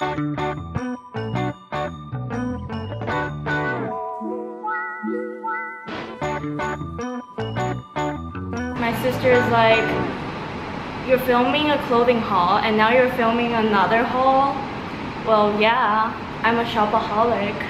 My sister is like, you're filming a clothing haul and now you're filming another haul? Well, yeah, I'm a shopaholic.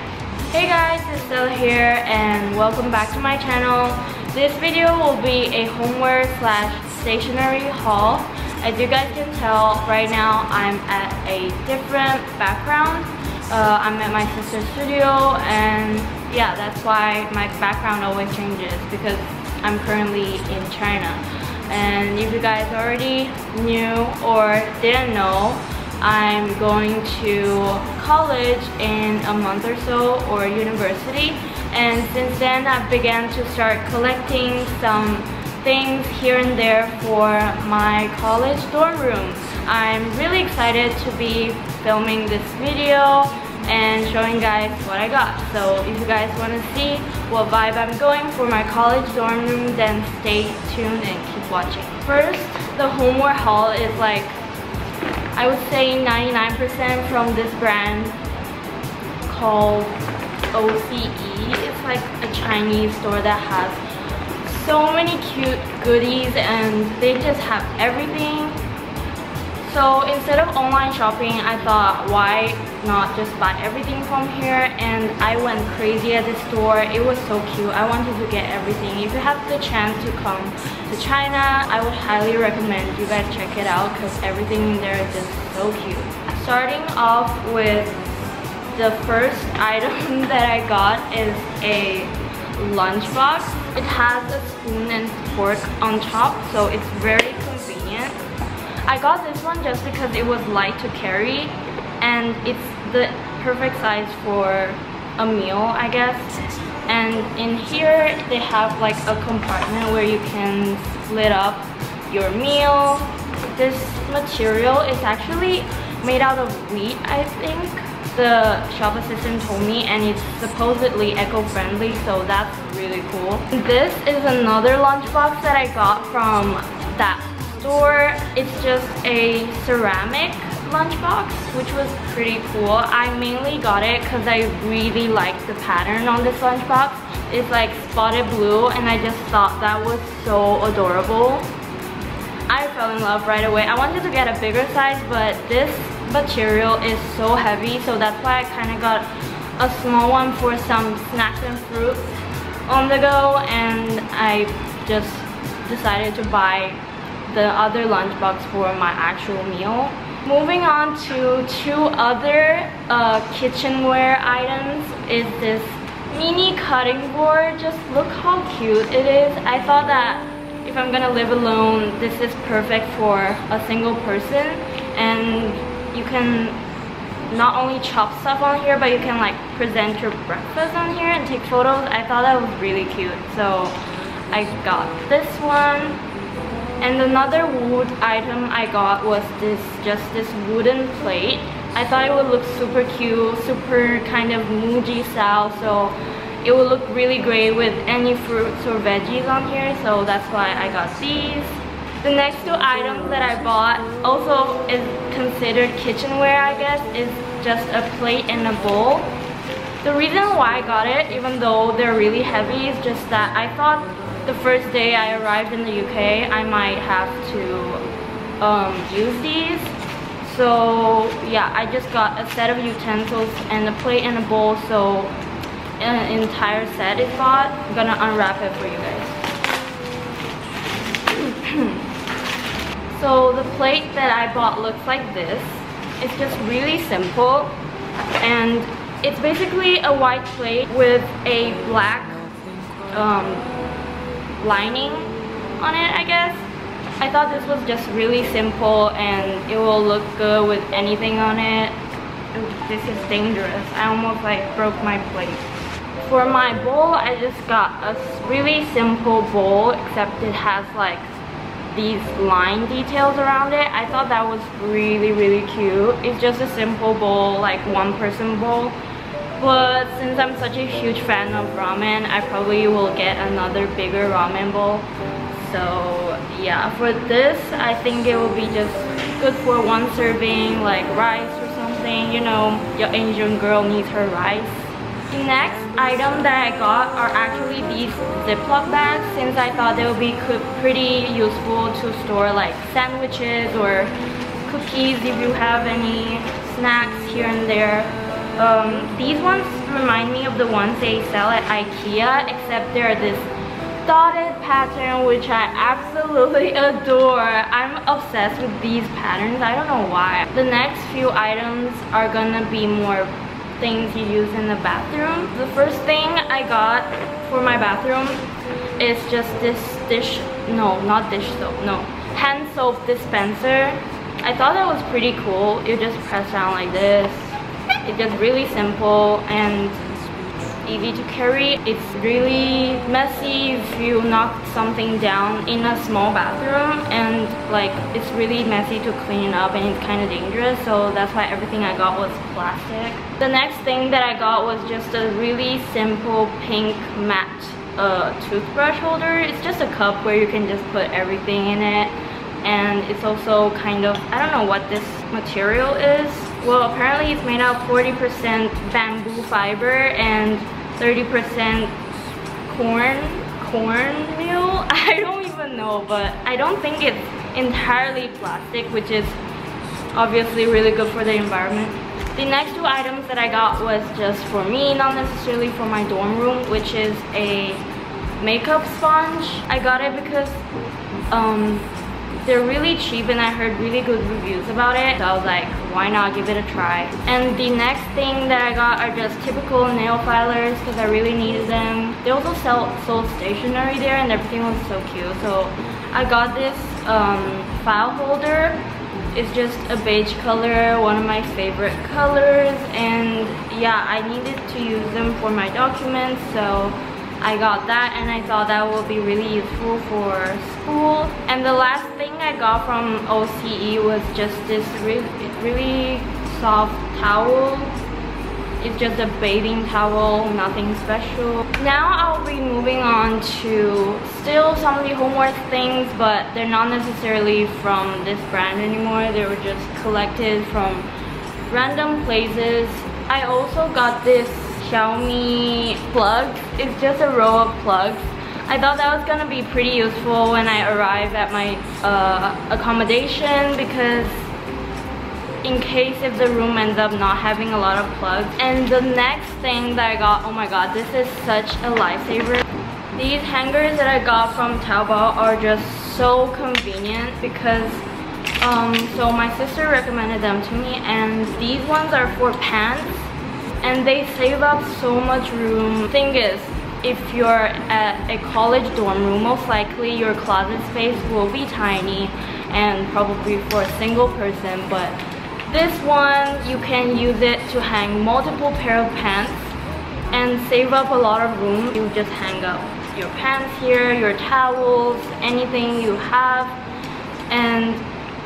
Hey guys, it's Stella here and welcome back to my channel. This video will be a homeware / stationery haul. As you guys can tell, right now I'm at a different background. I'm at my sister's studio and yeah, that's why my background always changes because I'm currently in China. And if you guys already knew or didn't know, I'm going to college in a month or so, or university, and since then I've began to start collecting some things here and there for my college dorm room. I'm really excited to be filming this video and showing guys what I got. So if you guys want to see what vibe I'm going for my college dorm room, then stay tuned and keep watching. First, the homeware haul is like, I would say 99% from this brand called O.C.E. It's like a Chinese store that has so many cute goodies and they just have everything. So instead of online shopping, I thought why not just buy everything from here, and I went crazy at this store. It was so cute. I wanted to get everything. If you have the chance to come to China, I would highly recommend you guys check it out because everything in there is just so cute. Starting off with the first item that I got is a lunchbox. It has a spoon and fork on top, so it's very convenient. I got this one just because it was light to carry and it's the perfect size for a meal, I guess. And in here they have like a compartment where you can split up your meal. This material is actually made out of wheat, I think. The shop assistant told me, and it's supposedly eco-friendly, so that's really cool. This is another lunchbox that I got from that store. It's just a ceramic lunchbox, which was pretty cool. I mainly got it because I really liked the pattern on this lunchbox. It's like spotted blue and I just thought that was so adorable. I fell in love right away. I wanted to get a bigger size, but this material is so heavy, so that's why I kind of got a small one for some snacks and fruit on the go, and I just decided to buy the other lunchbox for my actual meal. Moving on to two other kitchenware items is this mini cutting board. Just look how cute it is. I thought that if I'm gonna live alone, this is perfect for a single person, and you can not only chop stuff on here, but you can like present your breakfast on here and take photos. I thought that was really cute, so I got this one. And another wood item I got was just this wooden plate. I thought it would look super cute, super kind of MUJI style, so it would look really great with any fruits or veggies on here, so that's why I got these. The next two items that I bought also is considered kitchenware, I guess, is just a plate and a bowl. The reason why I got it, even though they're really heavy, is just that I thought the first day I arrived in the UK, I might have to use these. So yeah, I just got a set of utensils and a plate and a bowl, so an entire set is bought. I'm gonna unwrap it for you guys. So the plate that I bought looks like this. It's just really simple, and it's basically a white plate with a black lining on it, I guess. I thought this was just really simple and it will look good with anything on it. Ooh, this is dangerous. I almost like broke my plate. For my bowl, I just got a really simple bowl, except it has like these line details around it. I thought that was really cute. It's just a simple bowl, like one person bowl. But since I'm such a huge fan of ramen, I probably will get another bigger ramen bowl. So yeah, for this, I think it will be just good for one serving, like rice or something. saying, you know, your Asian girl needs her rice. The next item that I got are actually these Ziploc bags, since I thought they would be pretty useful to store like sandwiches or cookies if you have any snacks here and there. These ones remind me of the ones they sell at IKEA, except they're this dotted pattern, which I absolutely adore. I'm obsessed with these patterns. I don't know why. The next few items are gonna be more things you use in the bathroom. The first thing I got for my bathroom is just this hand soap dispenser. I thought that was pretty cool. You just press down like this. It's just really simple and easy to carry. It's really messy if you knock something down in a small bathroom, and like it's really messy to clean up and it's kind of dangerous, so that's why everything I got was plastic. The next thing that I got was just a really simple pink matte toothbrush holder. It's just a cup where you can just put everything in it, and it's also kind of, I don't know what this material is. Well, apparently it's made out of 40% bamboo fiber and 30% cornmeal. I don't even know, but I don't think it's entirely plastic, which is obviously really good for the environment. The next two items that I got was just for me, not necessarily for my dorm room, which is a makeup sponge. I got it because they're really cheap and I heard really good reviews about it, so I was like, why not give it a try. And the next thing that I got are just typical nail filers because I really needed them. They also sold stationery there and everything was so cute, so I got this file holder. It's just a beige color, one of my favorite colors, and yeah, I needed to use them for my documents, so I got that, and I thought that would be really useful for school. And the last thing I got from O.C.E was just this really soft towel. It's just a bathing towel, nothing special. Now I'll be moving on to still some of the homework things, but they're not necessarily from this brand anymore. They were just collected from random places. I also got this Xiaomi plugs. It's just a row of plugs. I thought that was gonna be pretty useful when I arrive at my accommodation, because in case if the room ends up not having a lot of plugs. And the next thing that I got, oh my god, this is such a lifesaver. These hangers that I got from Taobao are just so convenient because so my sister recommended them to me, and these ones are for pants and they save up so much room. Thing is, if you're at a college dorm room, most likely your closet space will be tiny and probably for a single person, but this one you can use it to hang multiple pair of pants and save up a lot of room. You just hang up your pants here, your towels, anything you have, and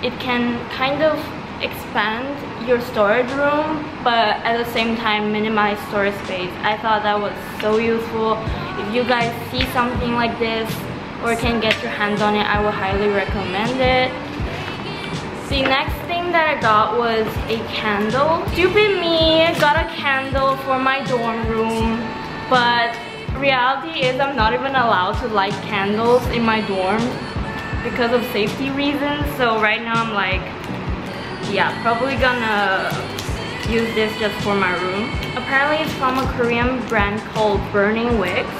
it can kind of expand your storage room, but at the same time minimize storage space. I thought that was so useful. If you guys see something like this or can get your hands on it, I would highly recommend it. The next thing that I got was a candle. Stupid me, got a candle for my dorm room, but reality is I'm not even allowed to light candles in my dorm because of safety reasons. So right now I'm like, yeah, probably gonna use this just for my room. Apparently it's from a Korean brand called Burning Wicks.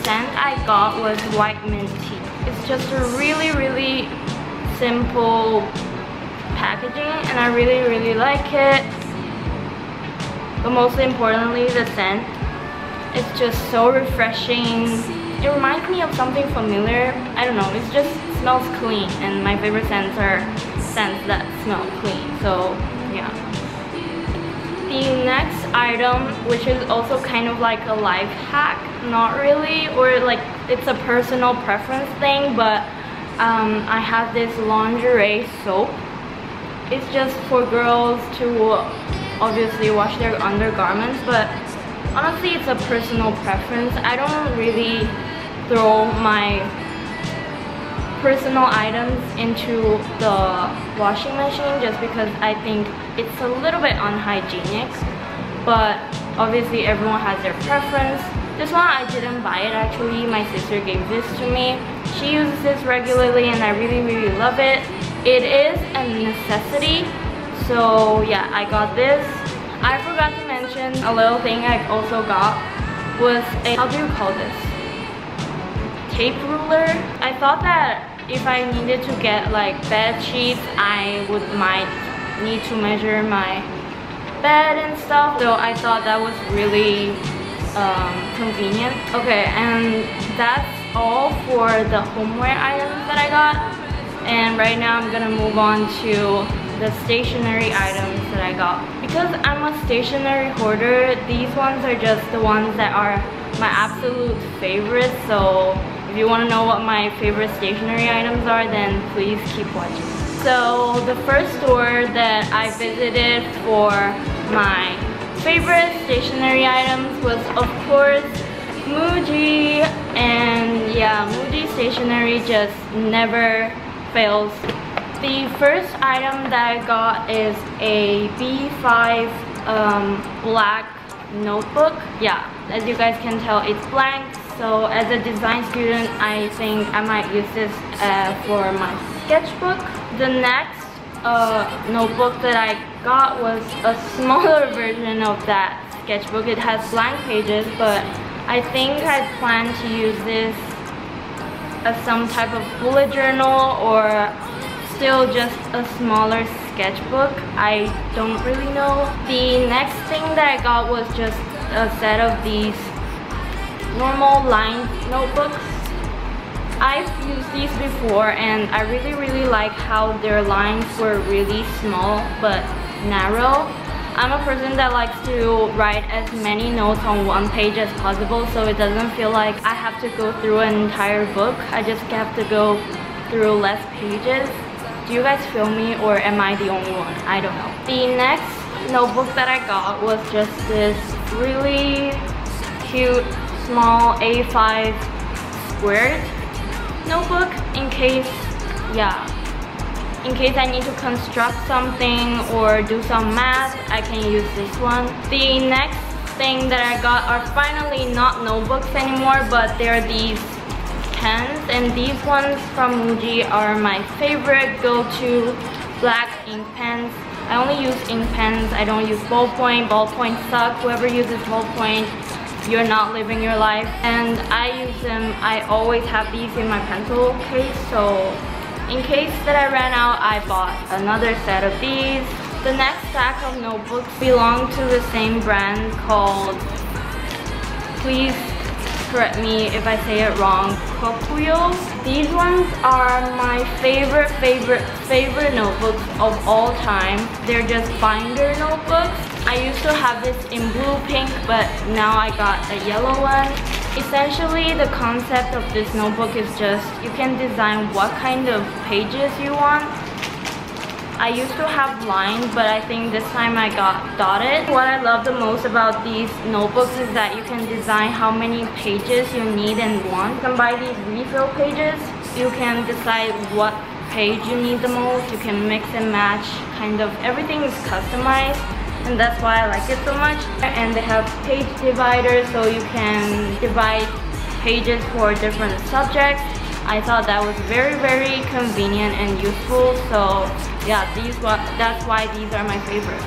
Scent I got was white mint tea. It's just a really simple packaging and I really like it. But mostly importantly, the scent. It's just so refreshing. It reminds me of something familiar. I don't know, it smells clean, and my favorite scents are scents that smell clean, so yeah. The next item, which is also kind of like a life hack, not really, or like it's a personal preference thing, but I have this lingerie soap. It's just for girls to obviously wash their undergarments, but honestly it's a personal preference. I don't really throw my personal items into the washing machine just because I think it's a little bit unhygienic, but obviously everyone has their preference. This one I didn't buy it actually, my sister gave this to me. She uses this regularly and I really love it. It is a necessity, so yeah, I got this. I forgot to mention a little thing I also got was a, how do you call this? Tape ruler. I thought that if I needed to get like bed sheets, I might need to measure my bed and stuff, so I thought that was really convenient. Okay, and that's all for the homeware items that I got, and right now I'm gonna move on to the stationery items that I got. Because I'm a stationery hoarder, these ones are just the ones that are my absolute favorites, so if you want to know what my favorite stationery items are, then please keep watching. So the first store that I visited for my favorite stationery items was of course MUJI, and yeah, MUJI stationery just never fails. The first item that I got is a B5 black notebook. Yeah, as you guys can tell, it's blank. So as a design student, I think I might use this for my sketchbook. The next notebook that I got was a smaller version of that sketchbook. It has blank pages, but I think I plan to use this as some type of bullet journal or still just a smaller sketchbook. I don't really know. The next thing that I got was just a set of these normal lined notebooks. I've used these before and I really like how their lines were really small but narrow. I'm a person that likes to write as many notes on one page as possible, so it doesn't feel like I have to go through an entire book. I just have to go through less pages. Do you guys feel me, or am I the only one? I don't know. The next notebook that I got was just this really cute small A5 squared notebook in case I need to construct something or do some math. I can use this one. The next thing that I got are finally not notebooks anymore, but they're these pens, and these ones from MUJI are my favorite go-to black ink pens. I only use ink pens. I don't use ballpoint. Ballpoint suck. Whoever uses ballpoint, you're not living your life. And I use them. I always have these in my pencil case, so in case that I ran out, I bought another set of these. The next stack of notebooks belong to the same brand called, please correct me if I say it wrong, Kokuyo. These ones are my favorite notebooks of all time. They're just binder notebooks. I used to have this in blue pink, but now I got a yellow one. Essentially, the concept of this notebook is just you can design what kind of pages you want. I used to have lines, but I think this time I got dotted. What I love the most about these notebooks is that you can design how many pages you need and want. You can buy these refill pages. You can decide what page you need the most. You can mix and match, kind of everything is customized, and that's why I like it so much. And they have page dividers, so you can divide pages for different subjects. I thought that was very convenient and useful, so yeah, that's why these are my favorite.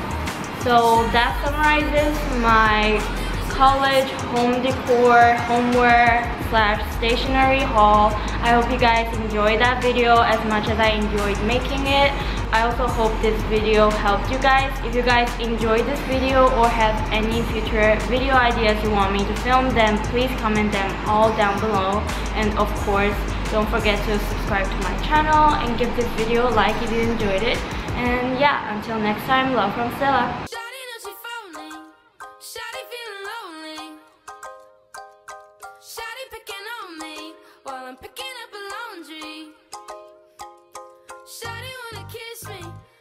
So that summarizes my college home decor, homeware / stationery haul. I hope you guys enjoyed that video as much as I enjoyed making it. I also hope this video helped you guys. If you guys enjoyed this video or have any future video ideas you want me to film, then please comment them all down below. And of course, don't forget to subscribe to my channel and give this video a like if you enjoyed it. And yeah, until next time, love from Stella. Shawty wanna kiss me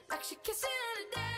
like she kissing on a day.